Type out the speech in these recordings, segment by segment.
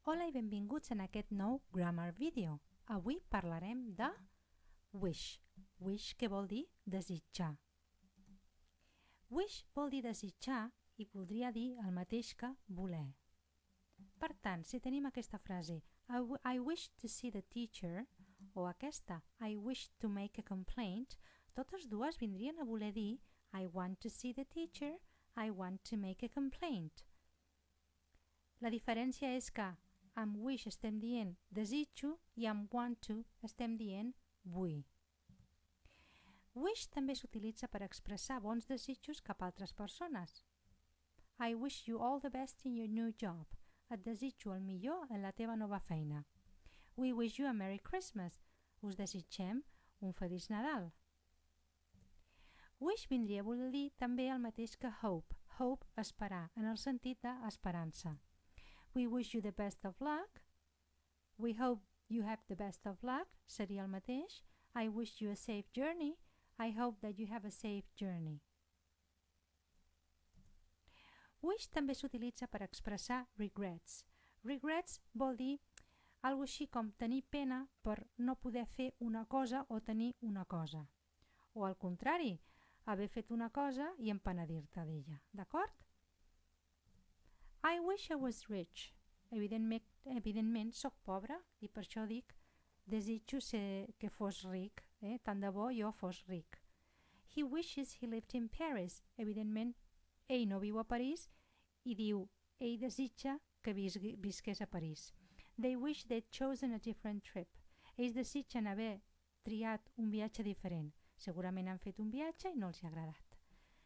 Hola i benvinguts en aquest nou Grammar Video. Avui parlarem de wish. Wish què vol dir? Desitjar. Wish vol dir desitjar i voldria dir el mateix que voler. Per tant, si tenim aquesta frase I wish to see the teacher o aquesta I wish to make a complaint, totes dues vindrien a voler dir I want to see the teacher, I want to make a complaint. La diferència és que amb wish estem dient desitjo i amb want to estem dient vull. Wish també s'utilitza per expressar bons desitjos cap a altres persones. I wish you all the best in your new job. Et desitjo el millor en la teva nova feina. We wish you a Merry Christmas. Us desitgem un Feliç Nadal. Wish vindria a voler dir també el mateix que hope. Hope, esperar, en el sentit d'esperança. We wish you the best of luck. We hope you have the best of luck. Seria el mateix. I wish you a safe journey. I hope that you have a safe journey. Wish també s'utilitza per expressar regrets. Regrets vol dir algo així com tenir pena per no poder fer una cosa o tenir una cosa. O al contrari, haver fet una cosa i empenedir-te d'ella. D'acord? I wish I was rich. Evidentment soc pobre i per això dic desitjo que fos ric. Tant de bo jo fos ric. He wishes he lived in Paris. Evidentment ell no viu a París i diu ell desitja que visqués a París. They wish they'd chosen a different trip. Ells desitgen haver triat un viatge diferent. Segurament han fet un viatge i no els ha agradat.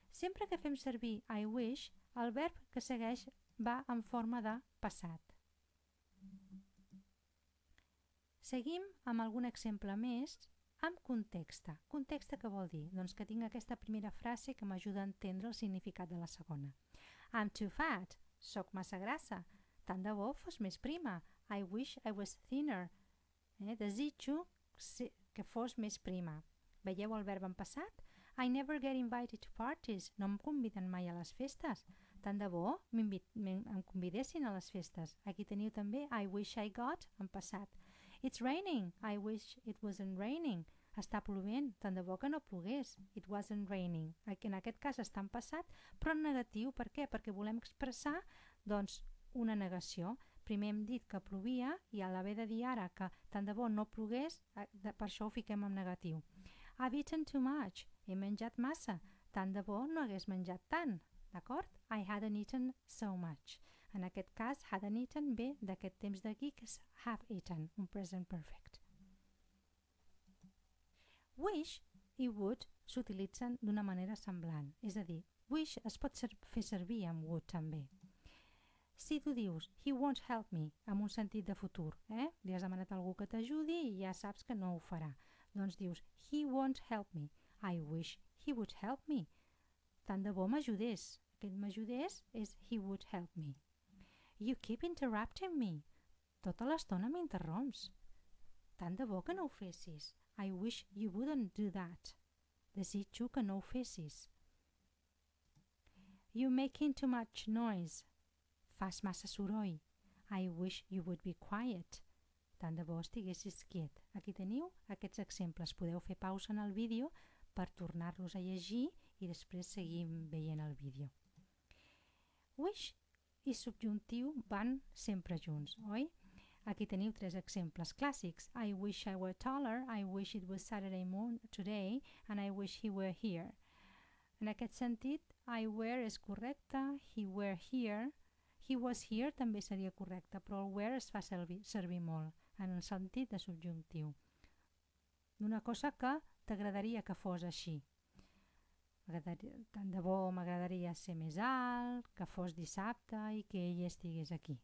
Sempre que fem servir I wish, el verb que segueix va en forma de passat. Seguim amb algun exemple més amb context. Context què vol dir? Doncs que tinc aquesta primera frase que m'ajuda a entendre el significat de la segona. I'm too fat. Soc massa grassa. Tant de bo fos més prima. I wish I was thinner. Desitjo que fos més prima. Veieu el verb en passat? I never get invited to parties. No em conviden mai a les festes. Tant de bo em convidessin a les festes. Aquí teniu també I wish I got en passat. It's raining. I wish it wasn't raining. Està plovent. Tant de bo que no plogués. It wasn't raining. En aquest cas està en passat, però en negatiu. Per què? Perquè volem expressar una negació. Primer hem dit que plovia i a l'haver de dir ara que tant de bo no plogués, per això ho fiquem en negatiu. I've eaten too much. He menjat massa. Tant de bo no hagués menjat tant. D'acord? I hadn't eaten so much. En aquest cas, hadn't eaten ve d'aquest temps d'aquí que és have eaten, un present perfect. Wish i would s'utilitzen d'una manera semblant. És a dir, wish es pot fer servir amb would també. Si tu dius he won't help me, amb un sentit de futur, li has demanat a algú que t'ajudi i ja saps que no ho farà. Doncs dius he won't help me. I wish he would help me. Tant de bo m'ajudés. Aquest m'ajudés és he would help me. You keep interrupting me. Tota l'estona m'interromps. Tant de bo que no ho fessis. I wish you wouldn't do that. Desitjo que no ho fessis. You're making too much noise. Fas massa soroll. I wish you would be quiet. Tant de bo estiguessis quiet. Aquí teniu aquests exemples. Podeu fer pausa en el vídeo per tornar-los a llegir i després seguim veient el vídeo. Wish i subjuntiu van sempre junts, oi? Aquí teniu 3 exemples clàssics. I wish I were taller, I wish it was Saturday morning today, and I wish he were here. En aquest sentit, I were és correcte, he were here, he was here també seria correcte, però el were es fa servir molt, en el sentit de subjuntiu. D'una cosa que t'agradaria que fos així. Tant de bo m'agradaria ser més alt, que fos dissabte i que ell estigués aquí.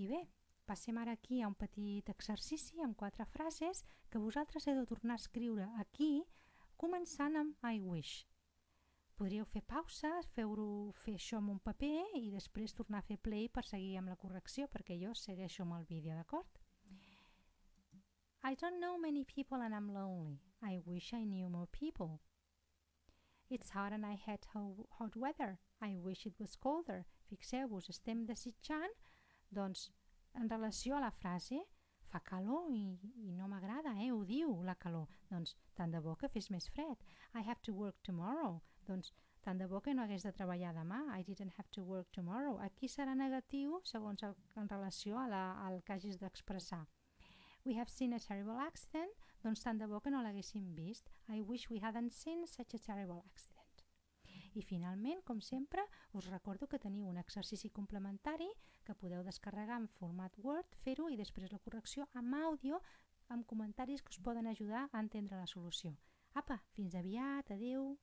I bé, passem ara aquí a un petit exercici amb 4 frases que vosaltres heu de tornar a escriure aquí, començant amb I wish. Podríeu fer pausa, fer això amb un paper i després tornar a fer play per seguir amb la correcció, perquè jo segueixo amb el vídeo, d'acord? I don't know many people and I'm lonely. I wish I knew more people. It's hot and I hate hot weather. I wish it was colder. Fixeu-vos, estem desitjant Doncs, en relació a la frase, fa calor i no m'agrada, ho diu, la calor. Doncs, tant de bo que fes més fred. I have to work tomorrow. Doncs, tant de bo que no hagués de treballar demà. I didn't have to work tomorrow. Aquí serà negatiu segons en relació al que hagis d'expressar. We have seen a terrible accident. Doncs tant de bo que no l'haguéssim vist. I wish we hadn't seen such a terrible accident. I finalment, com sempre, us recordo que teniu un exercici complementari que podeu descarregar en format Word, fer-ho i després la correcció amb àudio amb comentaris que us poden ajudar a entendre la solució. Apa, fins aviat, adeu!